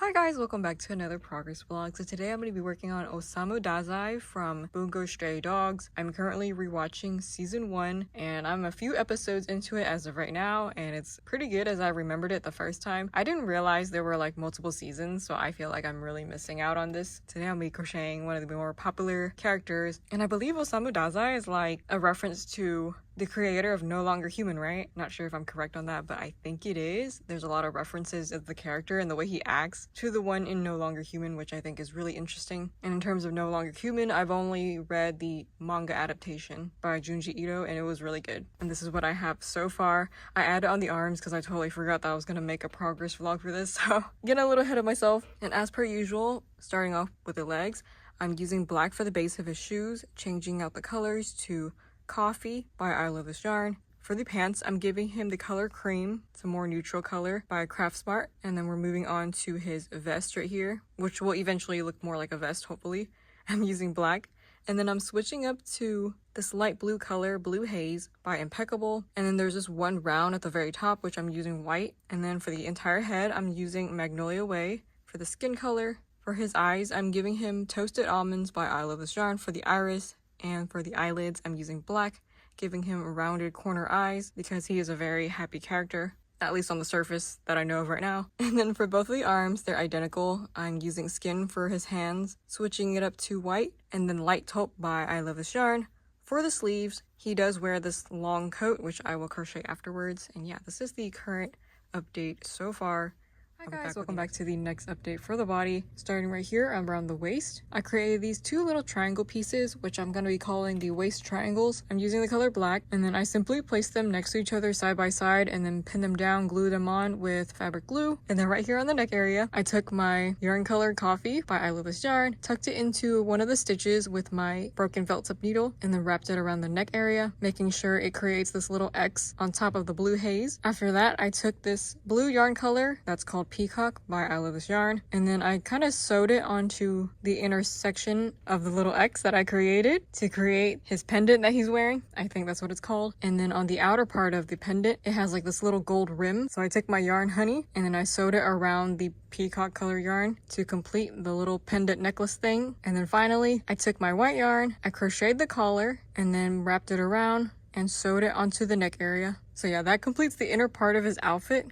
Hi guys, welcome back to another progress vlog. So today I'm going to be working on Osamu Dazai from Bungo Stray Dogs. I'm currently rewatching season 1 and I'm a few episodes into it as of right now, and it's pretty good as I remembered it the first time. I didn't realize there were like multiple seasons, so I feel like I'm really missing out on this. Today I'll be crocheting one of the more popular characters, and I believe Osamu Dazai is like a reference to the creator of No Longer Human, right? Not sure if I'm correct on that, but I think it is. There's a lot of references of the character and the way he acts to the one in No Longer Human, which I think is really interesting. And in terms of No Longer Human, I've only read the manga adaptation by Junji Ito, and it was really good. And this is what I have so far. I added on the arms because I totally forgot that I was going to make a progress vlog for this, so getting a little ahead of myself. And as per usual, starting off with the legs, I'm using black for the base of his shoes, changing out the colors to Coffee by I Love This Yarn. For the pants, I'm giving him the color cream. It's a more neutral color by Craft Smart. And then we're moving on to his vest right here, which will eventually look more like a vest, hopefully. I'm using black. And then I'm switching up to this light blue color, Blue Haze by Impeccable. And then there's this one round at the very top, which I'm using white. And then for the entire head, I'm using Magnolia Way. For the skin color, for his eyes, I'm giving him Toasted Almonds by I Love This Yarn for the iris. And for the eyelids, I'm using black, giving him rounded corner eyes because he is a very happy character, at least on the surface that I know of right now. And then for both of the arms, they're identical. I'm using skin for his hands, switching it up to white, and then light taupe by I Love This Yarn. For the sleeves, he does wear this long coat, which I will crochet afterwards. And yeah, this is the current update so far. Hi guys, welcome back to the next update for the body. Starting right here around the waist, I created these two little triangle pieces, which I'm going to be calling the waist triangles. I'm using the color black, and then I simply place them next to each other side by side and then pin them down, glue them on with fabric glue. And then right here on the neck area, I took my yarn color Coffee by I Love This Yarn, tucked it into one of the stitches with my broken felt tip needle, and then wrapped it around the neck area, making sure it creates this little X on top of the Blue Haze. After that, I took this blue yarn color that's called Peacock by I Love This Yarn, and then I kind of sewed it onto the intersection of the little X that I created to create his pendant that he's wearing. I think that's what it's called. And then on the outer part of the pendant, it has like this little gold rim. So I took my yarn Honey and then I sewed it around the peacock color yarn to complete the little pendant necklace thing. And then finally, I took my white yarn, I crocheted the collar, and then wrapped it around and sewed it onto the neck area. So yeah, that completes the inner part of his outfit.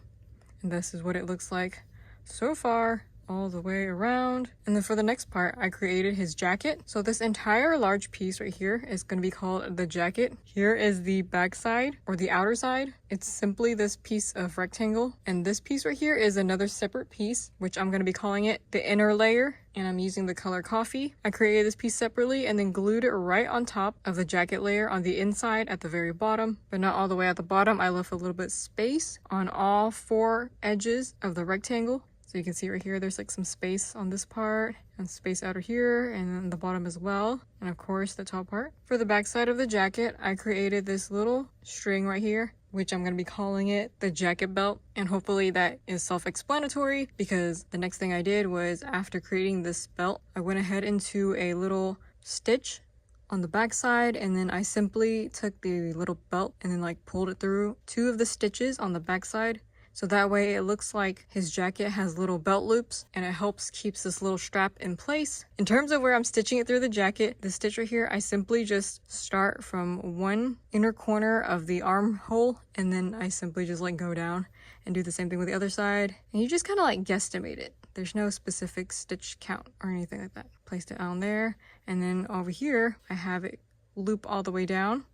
And this is what it looks like so far, all the way around. And then for the next part, I created his jacket. So this entire large piece right here is going to be called the jacket. Here is the back side or the outer side. It's simply this piece of rectangle. And this piece right here is another separate piece, which I'm going to be calling it the inner layer. And I'm using the color Coffee. I created this piece separately and then glued it right on top of the jacket layer on the inside at the very bottom, but not all the way at the bottom. I left a little bit space on all 4 edges of the rectangle. So you can see right here, there's like some space on this part and space out here and then the bottom as well. And of course the top part. For the back side of the jacket, I created this little string right here, which I'm going to be calling it the jacket belt. And hopefully that is self-explanatory, because the next thing I did was, after creating this belt, I went ahead into a little stitch on the back side, and then I simply took the little belt and then like pulled it through 2 of the stitches on the back side. So that way it looks like his jacket has little belt loops, and it helps keeps this little strap in place. In terms of where I'm stitching it through the jacket, the stitch right here, I simply just start from one inner corner of the armhole, and then I simply just like go down and do the same thing with the other side. And you just kind of like guesstimate it. There's no specific stitch count or anything like that. Placed it on there, and then over here I have it loop all the way down,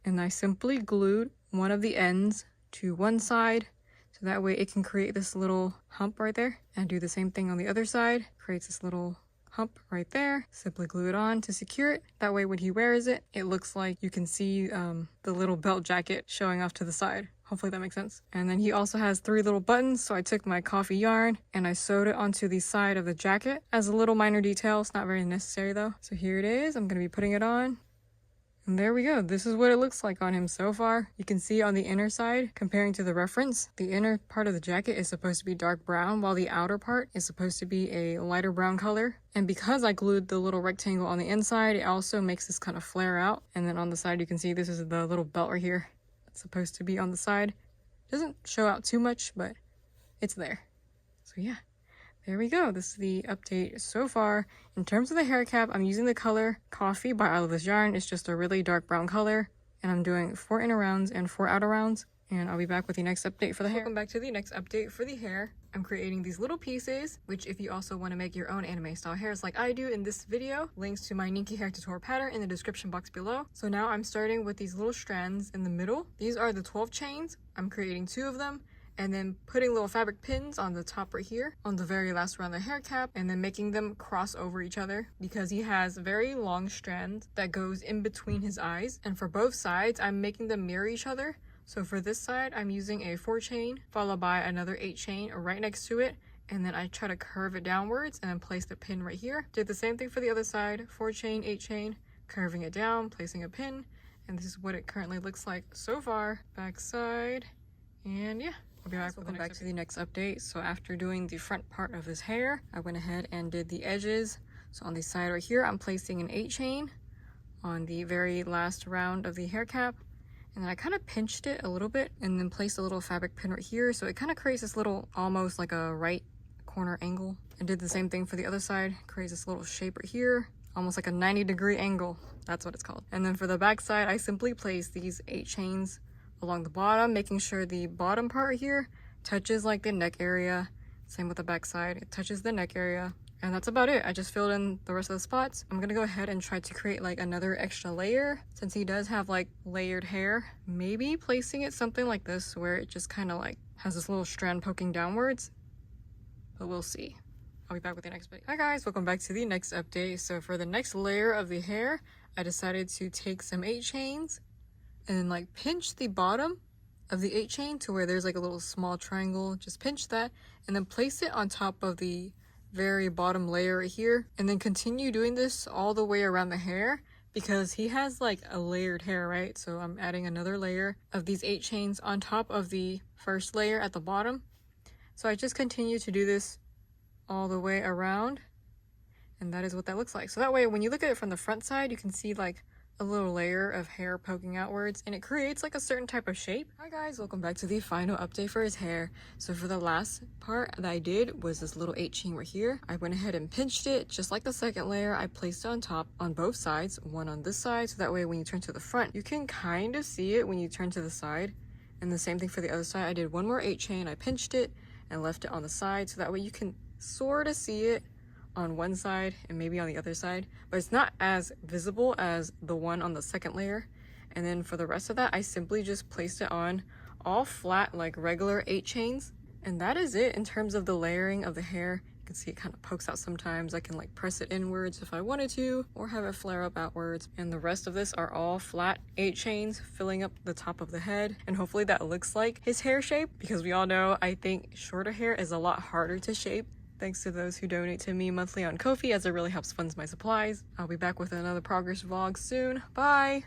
and I simply glued one of the ends to one side. So that way it can create this little hump right there, and do the same thing on the other side. Creates this little hump right there. Simply glue it on to secure it. That way when he wears it, it looks like you can see the little belt jacket showing off to the side. Hopefully that makes sense. And then he also has 3 little buttons. So I took my Coffee yarn and I sewed it onto the side of the jacket as a little minor detail. It's not very necessary though. So here it is. I'm going to be putting it on. And there we go. This is what it looks like on him so far. You can see on the inner side, comparing to the reference, the inner part of the jacket is supposed to be dark brown, while the outer part is supposed to be a lighter brown color. And because I glued the little rectangle on the inside, it also makes this kind of flare out. And then on the side, you can see this is the little belt right here. It's supposed to be on the side. Doesn't show out too much, but it's there. So yeah, there we go. This is the update so far. In terms of the hair cap, I'm using the color Coffee by Out of This Yarn. It's just a really dark brown color. And I'm doing 4 inner rounds and 4 outer rounds. And I'll be back with the next update for the hair. Welcome back to the next update for the hair. I'm creating these little pieces, which if you also want to make your own anime style hairs like I do in this video, links to my Ninky hair tutorial pattern in the description box below. So now I'm starting with these little strands in the middle. These are the 12 chains. I'm creating 2 of them. And then putting little fabric pins on the top right here on the very last round of the hair cap, and then making them cross over each other because he has very long strands that goes in between his eyes. And for both sides, I'm making them mirror each other. So for this side, I'm using a 4 chain followed by another 8 chain right next to it. And then I try to curve it downwards and then place the pin right here. Did the same thing for the other side, 4 chain, 8 chain, curving it down, placing a pin. And this is what it currently looks like so far. Back side, and yeah. I'll be back. Welcome back to the next update. So after doing the front part of his hair, I went ahead and did the edges. So on the side right here, I'm placing an 8 chain on the very last round of the hair cap. And then I kind of pinched it a little bit and then placed a little fabric pin right here. So it kind of creates this little, almost like a right corner angle. I did the same thing for the other side. Creates this little shape right here, almost like a 90-degree angle. That's what it's called. And then for the back side, I simply placed these 8 chains along the bottom, making sure the bottom part here touches like the neck area. Same with the back side, it touches the neck area. And that's about it. I just filled in the rest of the spots. I'm gonna go ahead and try to create like another extra layer since he does have like layered hair. Maybe placing it something like this where it just kind of like has this little strand poking downwards, but we'll see. I'll be back with the next video. Hi guys, welcome back to the next update. So for the next layer of the hair, I decided to take some 8 chains and then like pinch the bottom of the 8 chain to where there's like a little small triangle. Just pinch that and then place it on top of the very bottom layer right here, and then continue doing this all the way around the hair because he has like a layered hair, right? So I'm adding another layer of these 8 chains on top of the first layer at the bottom. So I just continue to do this all the way around, and that is what that looks like. So that way when you look at it from the front side, you can see like a little layer of hair poking outwards, and it creates like a certain type of shape. Hi guys, welcome back to the final update for his hair. So for the last part that I did was this little 8 chain right here. I went ahead and pinched it just like the second layer. I placed it on top on both sides, one on this side, so that way when you turn to the front, you can kind of see it when you turn to the side. And the same thing for the other side. I did one more 8 chain, I pinched it and left it on the side, so that way you can sort of see it on one side and maybe on the other side, but it's not as visible as the one on the second layer. And then for the rest of that, I simply just placed it on all flat like regular 8 chains, and that is it in terms of the layering of the hair. You can see it kind of pokes out sometimes. I can like press it inwards if I wanted to, or have it flare up outwards. And the rest of this are all flat 8 chains filling up the top of the head, and hopefully that looks like his hair shape, because we all know I think shorter hair is a lot harder to shape. Thanks to those who donate to me monthly on Ko-fi, as it really helps fund my supplies. I'll be back with another progress vlog soon. Bye!